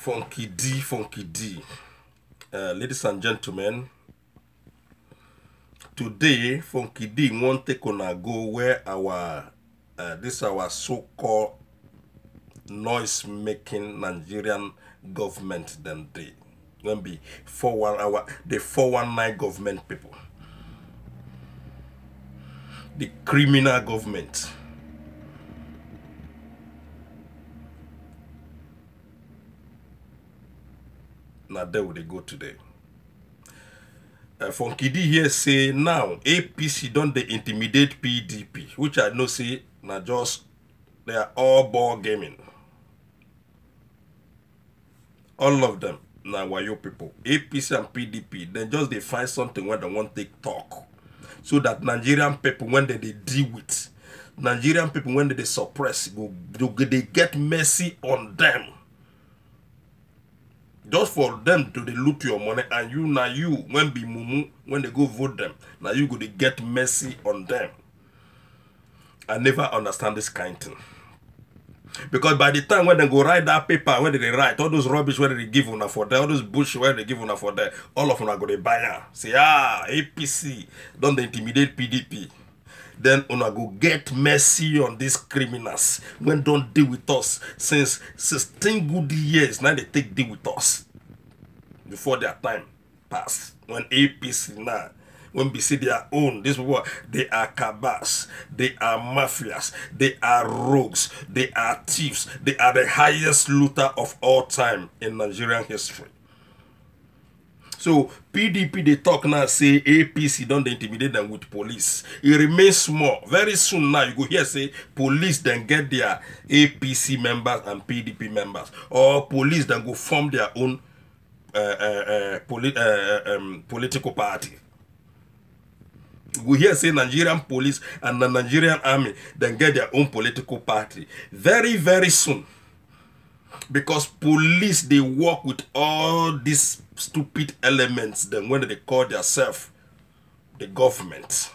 Funky D. Ladies and gentlemen, today Funky D won't take on a go where our our so-called noise-making Nigerian government them they gonna be the 419 government people, the criminal government. Now there would they go today. Funky D here say now APC don't they intimidate PDP, which I know say now just they are all ball gaming. All of them now wayo people, APC and PDP, then just they find something when they want to talk, so that Nigerian people when they deal with Nigerian people when they suppress they get mercy on them. Just for them to they loot your money, and you when be mumu when they go vote them, now you go to get mercy on them. I never understand this kind of thing, because by the time when they go write that paper, when they write all those rubbish where they give una for there, all those bullshit where they give una for there, all of una go to buy her. Say APC don't they intimidate PDP. Then una go get mercy on these criminals when don't deal with us since 16 good years. Now they take deal with us before their time pass. When APC now, when we see their own, this people, they are cabals, they are mafias, they are rogues, they are thieves, they are the highest looter of all time in Nigerian history. So PDP they talk now say APC don't intimidate them with police. It remains small. Very soon now you go hear say police then get their APC members and PDP members, or police then go form their own political party. We hear say Nigerian police and the Nigerian army then get their own political party very, very soon. Because police they work with all these stupid elements then when they call themselves the government.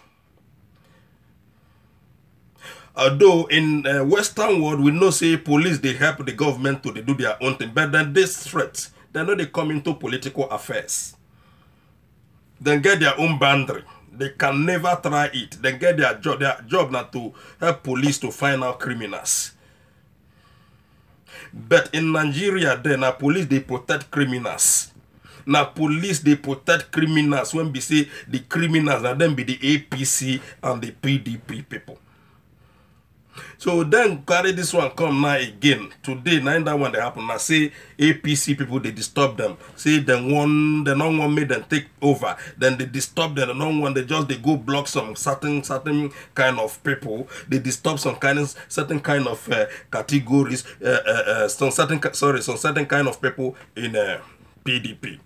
Although in Western world we know say police they help the government to they do their own thing, but then this threat they know they come into political affairs. Then get their own boundary. They can never try it. They get their job. Their job not to help police to find out criminals. But in Nigeria, then our police they protect criminals. Now police they protect criminals when we say the criminals and then be the APC and the PDP people. So then carry this one come now again. Today, now that one they happen. Now say APC people they disturb them. Say they don't want me them take over. Then they disturb them. They don't want they go block some certain kind of people. They disturb some certain kind of categories. Some certain kind of people in PDP.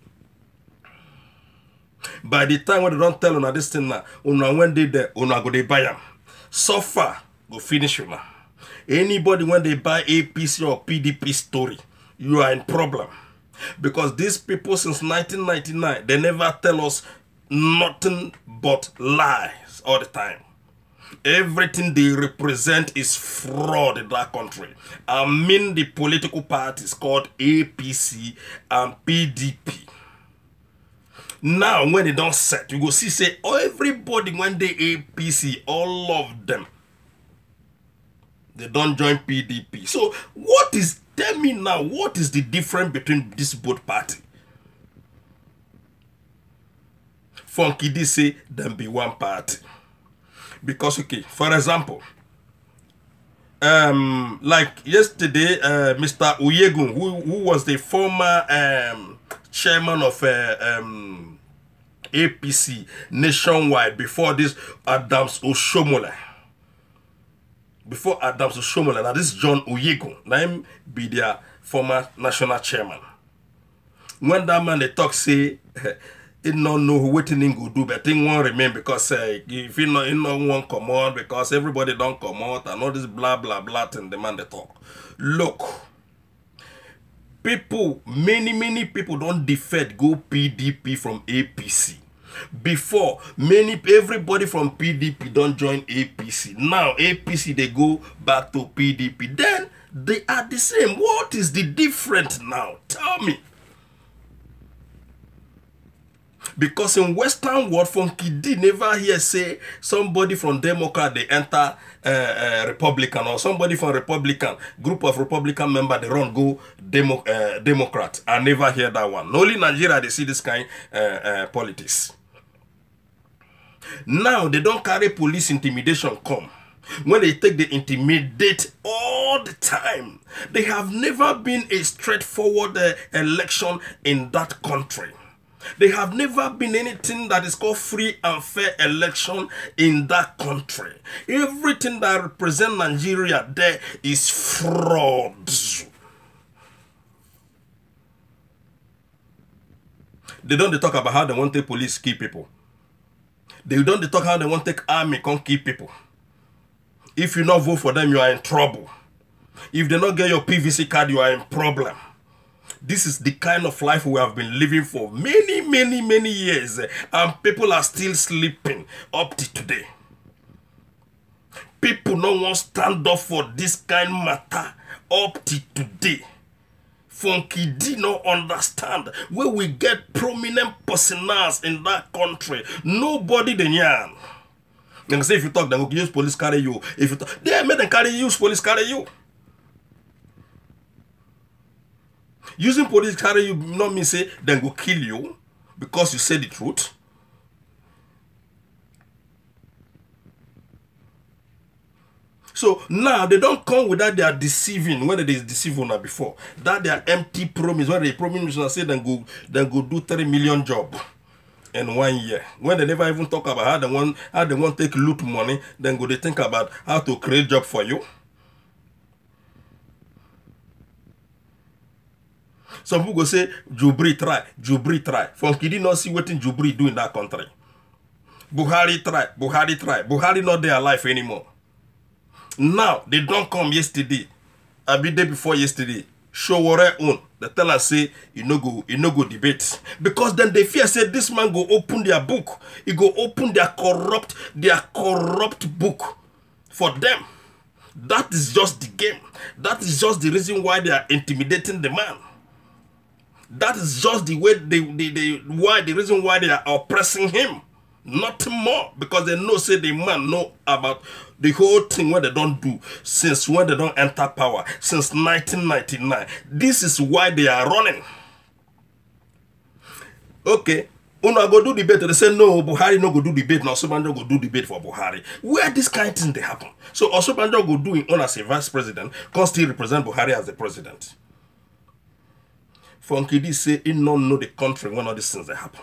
By the time when they don't tell on this thing now, when they there, go they buy them. So far. Go finish you now. Anybody when they buy APC or PDP story, you are in problem. Because these people since 1999, they never tell us nothing but lies all the time. Everything they represent is fraud in that country. I mean the political parties called APC and PDP. Now when they don't set, you go see say everybody when they APC, all of them, they don't join PDP. So tell me now, what is the difference between these both parties? Funky D say them be one party. Because okay, for example, like yesterday, Mr. Oyegun, who was the former chairman of APC nationwide before this Adams Oshiomhole. Before Adams Oshiomhole, now this John Oyegun, now him be their former national chairman. When that man they talk say, he don't know what he go do, but he won't remain because if he no one come out because everybody don't come out and all this blah blah blah thing the man they talk. Look, people, many people don't defect go PDP from APC. Before, everybody from PDP don't join APC. Now APC they go back to PDP. Then They are the same. What is the difference now? Tell me. Because in Western world, Funky D never hear say somebody from Democrat they enter Republican, or somebody from Republican, group of Republican member they run go Democrat. I never hear that one. Only Nigeria they see this kind politics. Now they don't carry police intimidation come. When they take the intimidate all the time. They have never been a straightforward election in that country. They have never been anything that is called free and fair election in that country. Everything that represents Nigeria there is fraud. They don't talk about how they want the police kill people. They don't talk how they want to take army come kill people. If you not vote for them, you are in trouble. If they not get your PVC card, you are in problem. This is the kind of life we have been living for many years. And people are still sleeping up to today. People no want stand up for this kind of matter up to today. Funky D no understand where we get prominent personals in that country. Nobody the yarn. They say if you talk, they will use police carry you. If you talk, they made them use police carry you. Using police carry you not mean say then go kill you because you say the truth. So now they don't come with that they are deceiving when they deceive on before. That they are empty promise when they promise and say then go do 3 million job in 1 year. When they never even talk about how they want to take loot money, then go they think about how to create job for you. Some people go say, Jubri try. Funky D not see what Jubri do in that country. Buhari try. Buhari not there alive anymore. Now, they don't come yesterday. I be there before yesterday. Show what own. They tell us say, you no go debate. Because then they fear say, this man go open their book. He go open their corrupt book for them. That is just the game. That is just the reason why they are intimidating the man. That is just the way the reason why they are oppressing him. Nothing more. Because they know say the man know about the whole thing what they don't do since when they don't enter power. Since 1999. This is why they are running. Okay. Una go do debate. They say no, Buhari no go do debate. Now Osinbajo go do debate for Buhari. Where this kind of thing they happen? So Osinbajo go do it on as a vice president. Can still represent Buhari as the president. Funky D say he don't know the country when all these things they happen.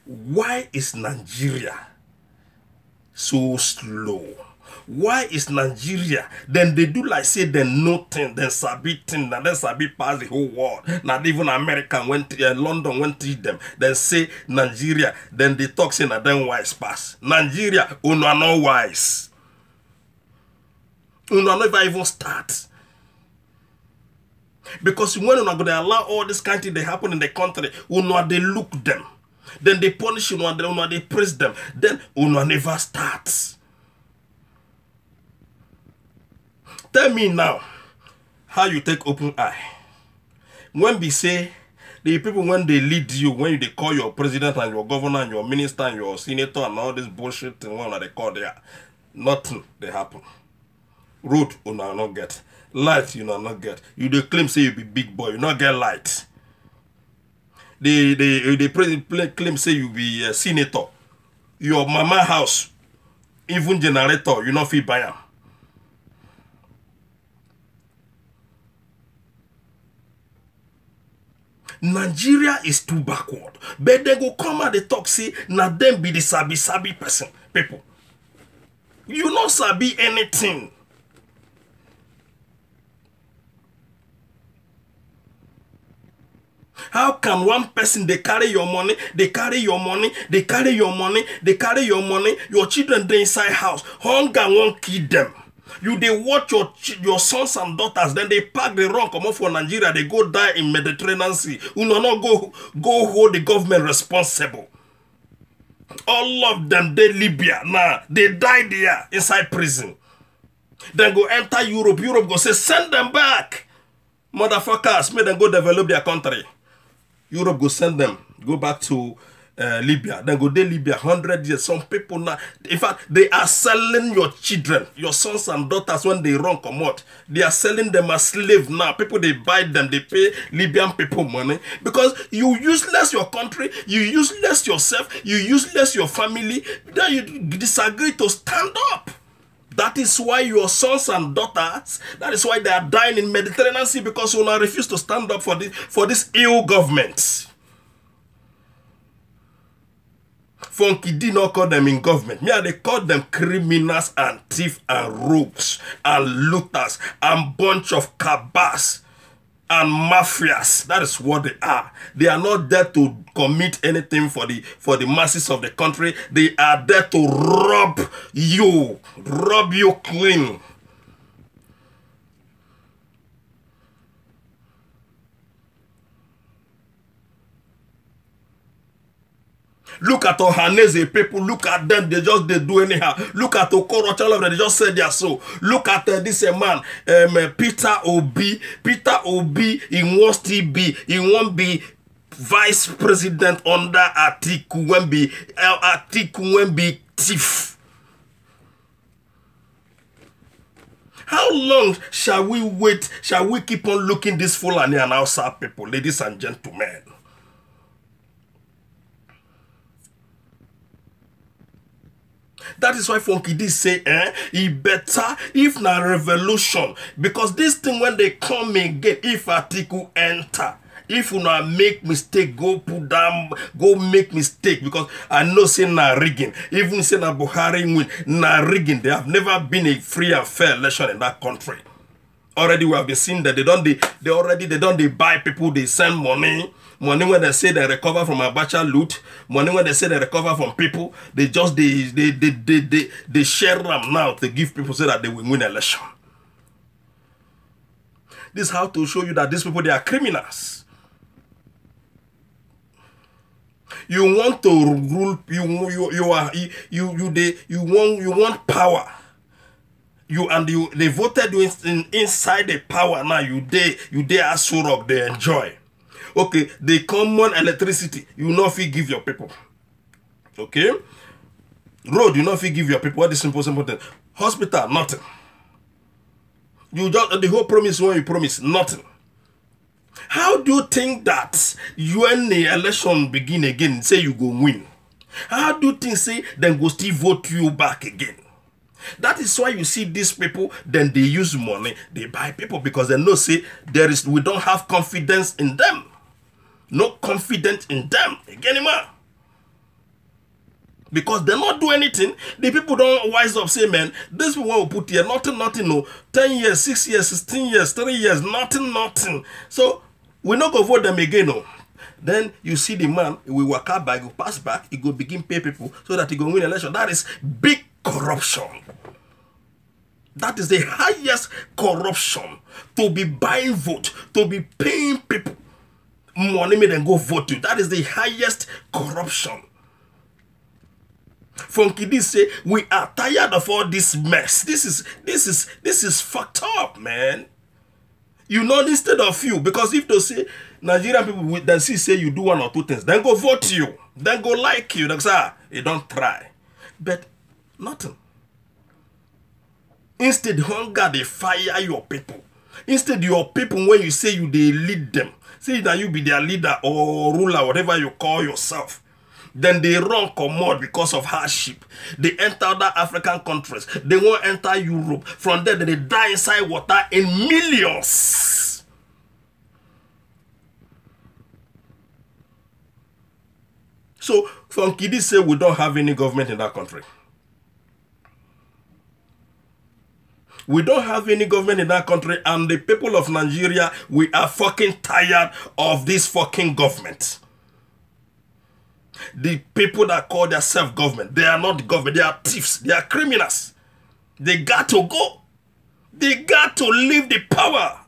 Why is Nigeria so slow? Why is Nigeria? Then they do like say they know thing, then sabi thing, and then sabi pass the whole world. Not even America went to London went to them. Then say Nigeria, then they talk say na them wise pass. Nigeria, una no wise. Una never even start. Because when una gonna allow all this kind of thing they happen in the country, una they look them. Then they punish you, una they praise them. Then una never starts. Tell me now, how you take open eye. When we say, the people when they lead you, when they call your president and your governor and your minister and your senator and all this bullshit and what they call there, nothing they happen. Road you not get. Light you not get. You they claim say you be big boy, you not get light. They claim say you be a senator. Your mama house, even generator, you not feel buy am. Nigeria is too backward. But they go come and they talk say, na them be the sabi person. People. You not sabi anything. How can one person they carry your money, they carry your money, they carry your money, they carry your money, your children they inside house, hunger won't kill them. You they watch your sons and daughters, then they pack the wrong come up for Nigeria, they go die in Mediterranean Sea. You no go hold the government responsible. All of them, they Libya. Nah, they died there inside prison. Then go enter Europe. Europe go say, send them back. Motherfuckers, make them go develop their country. Europe go send them, go back to Libya. Then go to Libya 100 years. Some people now, in fact, they are selling your children, your sons and daughters when they run come out. They are selling them as slave now. People, they buy them, they pay Libyan people money. Because you useless your country, you useless yourself, you useless your family. Then you disagree to stand up. That is why your sons and daughters, that is why they are dying in Mediterranean Sea, because you now refuse to stand up for this ill government. Funky did not call them in government. Me, they call them criminals and thieves and rogues and looters and bunch of cabals and mafias. That is what they are. They are not there to commit anything for the masses of the country. They are there to rob you clean. Look at Ohanese people. Look at them. They do anyhow. Look at Okorocha. All of them. They just said their so. Look at this man, Peter Obi. Peter Obi. He wants to be. He won't be vice president under Atiku. Atiku won't be thief. How long shall we wait? Shall we keep on looking this Fulani and Hausa people, ladies and gentlemen? That is why Funky D say, he better if na revolution. Because this thing when they come again, if Atiku enter, if you not make mistake, go put down, go make mistake. Because I know say na rigging. Even say na Buhari win, na rigging. There have never been a free and fair election in that country. Already we have been seeing that they don't buy people, they send money. Money when they say they recover from Abacha loot, money when they say they recover from people, they share them now to give people so that they will win election. This is how to show you that these people, they are criminals. You want to rule, you want power. They voted you inside the power now. You dare Asurok, they enjoy. Okay, the common electricity, you not fit give your people. Okay? Road, you not fit give your people. What is simple thing? Hospital, nothing. You just, the whole promise when you promise, nothing. How do you think that when the election begin again, say you go win? How do you think, say, then go still vote you back again? That is why you see these people, then they use money, they buy people, because they know, say, we don't have confidence in them. No confidence in them again anymore. Because they not do anything. The people don't wise up, say, man, this people will put here, nothing, no. 10 years, 6 years, 16 years, 3 years, nothing. So, we not go vote them again, no. Then you see the man, he will walk out back, he will pass back, he will begin pay people so that he will win election. That is big corruption. That is the highest corruption. To be buying vote, to be paying people money made them go vote you. That is the highest corruption. Funky D say, we are tired of all this mess. This is fucked up, man. You know, instead of you, because if they say Nigerian people then say you do one or two things, then go vote you, then go like you, then say, you don't try. But nothing. Instead, hunger, they fire your people. Instead, your people, when you say you, they lead them. Say that you be their leader or ruler, whatever you call yourself. Then they run commode because of hardship. They enter other African countries. They won't enter Europe. From there, they die inside water in millions. So, Funky D say we don't have any government in that country. We don't have any government in that country, and the people of Nigeria, we are fucking tired of this fucking government. The people that call themselves government, they are not government, they are thieves, they are criminals. They got to go. They got to leave the power.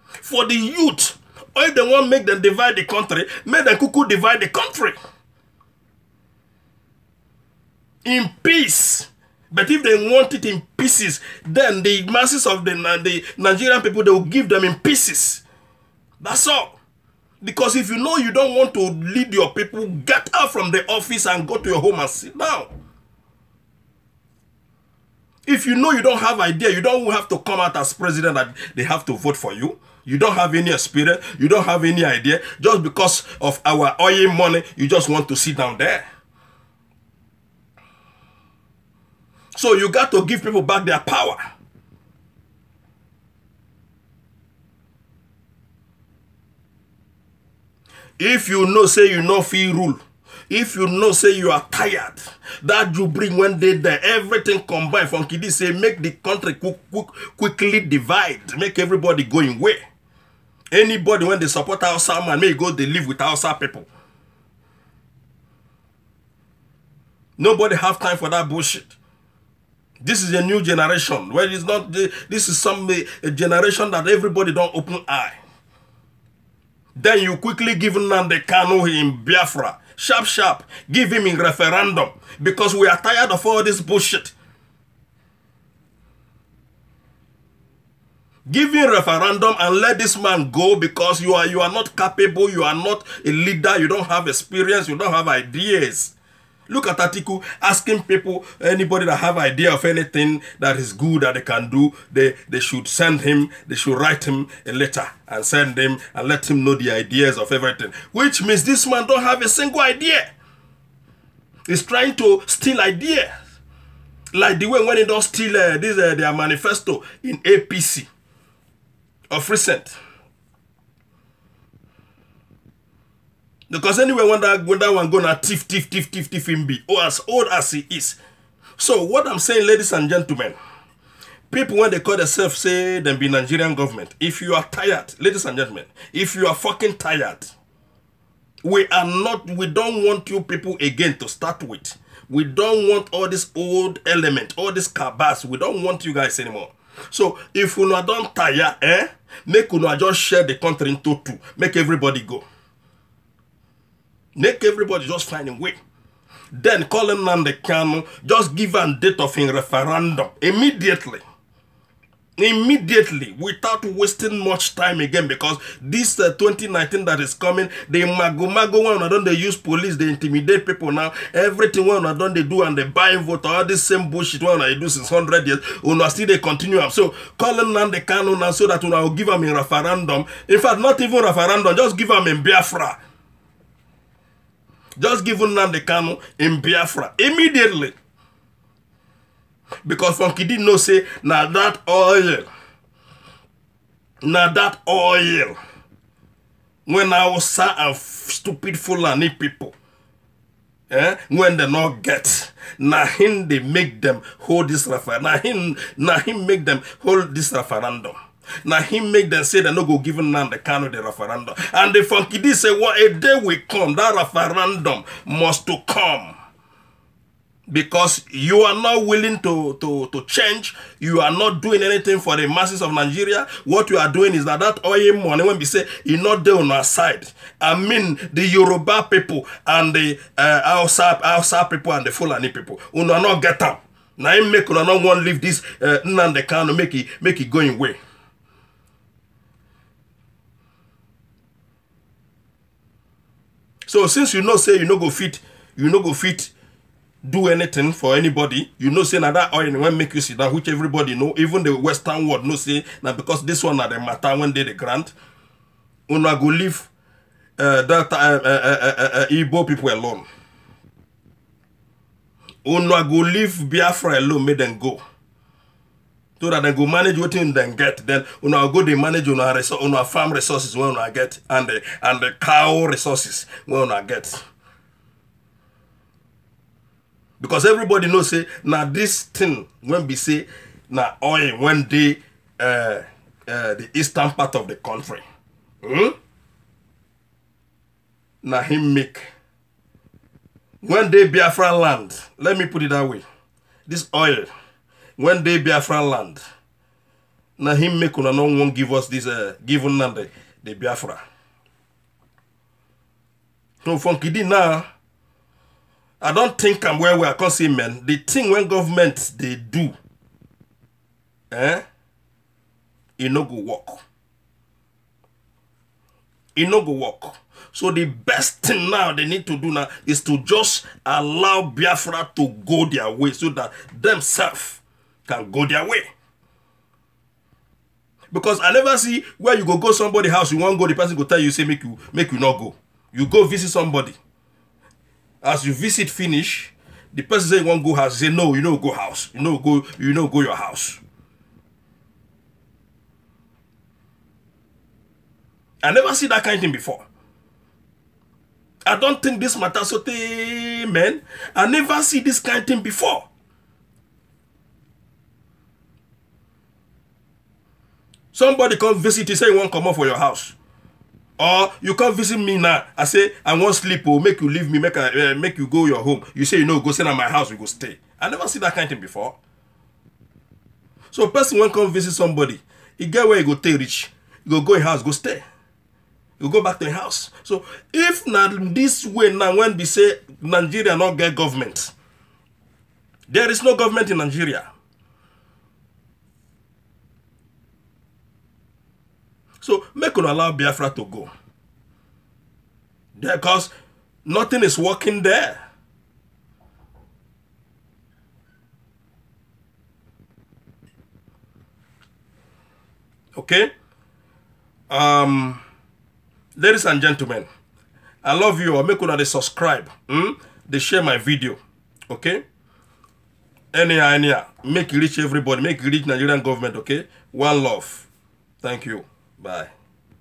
For the youth, or if they want to make them divide the country, make them cuckoo divide the country. in peace. But if they want it in pieces, then the masses of the Nigerian people, they will give them in pieces. That's all. Because if you know you don't want to lead your people, get out from the office and go to your home and sit down. If you know you don't have idea, you don't have to come out as president that they have to vote for you. You don't have any experience. You don't have any idea. Just because of our oil money, you just want to sit down there. So you got to give people back their power. If you know, say you know feel rule. If you know, say you are tired, that you bring when they there, everything combined from Kidi say make the country quickly divide, make everybody going way. Anybody when they support outside man, may go they live with outside people. Nobody have time for that bullshit. This is a new generation where it's not. This is a generation that everybody don't open eye. Then you quickly give Nnamdi Kanu in Biafra. Sharp, sharp. Give him in referendum. Because we are tired of all this bullshit. Give him referendum and let this man go because you are not capable. You are not a leader. You don't have experience. You don't have ideas. Look at Atiku asking people, anybody that have idea of anything that is good that they can do, they should send him, they should write him a letter and send him and let him know the ideas of everything. Which means this man don't have a single idea. He's trying to steal ideas. Like the way when he don't steal their manifesto in APC of recent. Because anyway, when that one gonna thief him be, or as old as he is. So what I'm saying, ladies and gentlemen, people when they call themselves say them be Nigerian government. If you are tired, ladies and gentlemen, if you are fucking tired, we don't want you people again to start with. We don't want all this old element, all this cabas. We don't want you guys anymore. So if you don't tire, make you just share the country into two. Make everybody go. Make everybody just find a way. Then call him Nnamdi Kanu, just give a date of a referendum immediately. Immediately, without wasting much time again, because this 2019 that is coming, the mago one don't they use police, they intimidate people now. Everything one don't they do and they buy vote, all this same bullshit one they do since 100 years. Still they continue. So call him Nnamdi Kanu now so that will give him a referendum. In fact, not even referendum, just give him in Biafra. Just give Nnamdi Kanu in Biafra immediately. Because from Kidi no say, now that oil, when I was and stupid Fulani people, when they not get, now him they make them hold this referendum. Now him make them hold this referendum. Now him make them say they no go give Nnamdi Kanu the referendum. And the Funkidi say, what a day will come, that referendum must to come. Because you are not willing to change. You are not doing anything for the masses of Nigeria. What you are doing is that oil money, when we say you're not there on our side. I mean the Yoruba people and the outside people and the Fulani people. You will not get up. Now him make you not want to leave this Nnamdi Kanu make it going away. So since you know say you no go fit do anything for anybody, you know say now that oil when make you sit down, which everybody know, even the Western world know say now because this one at the matter when they the grant, una go leave Igbo people alone. Una go leave Biafra alone, make them go. So that they go manage what you then get. Then una go they manage una farm resources when una get and the cow resources when una get. Because everybody knows say now this thing when we say now oil when they the eastern part of the country. Now him make when they Biafra land, let me put it that way. This oil when they Biafra land, now him make una no one give us this given land the Biafra. So from Kidi now, I don't think I'm where I can't say, man. The thing when government they do, it no go work. It no go work. So the best thing now they need to do now is to just allow Biafra to go their way so that themselves can go their way. Because I never see where you go somebody's house, you won't go, the person go tell you, say make you not go. You go visit somebody. As you visit finish, the person say you won't go house, you say no, you know go house. You know go your house. I never see that kind of thing before. I don't think this matter so man. I never see this kind of thing before. Somebody come visit you, say you won't come up for your house. Or you come visit me now. I say, I won't sleep or make you leave me, make you go your home. You say, you know, go stay at my house, we go stay. I never see that kind of thing before. So a person won't come visit somebody. He get where he go stay rich. You go in house, go stay. You go back to your house. So if not this way now, when we say Nigeria not get government, there is no government in Nigeria. So make us allow Biafra to go. Because nothing is working there. Okay? Ladies and gentlemen, I love you. I'll make sure they subscribe. They share my video. Okay? Anyhow. Make it reach everybody. Make it reach Nigerian government. Okay? One love. Thank you. Bye.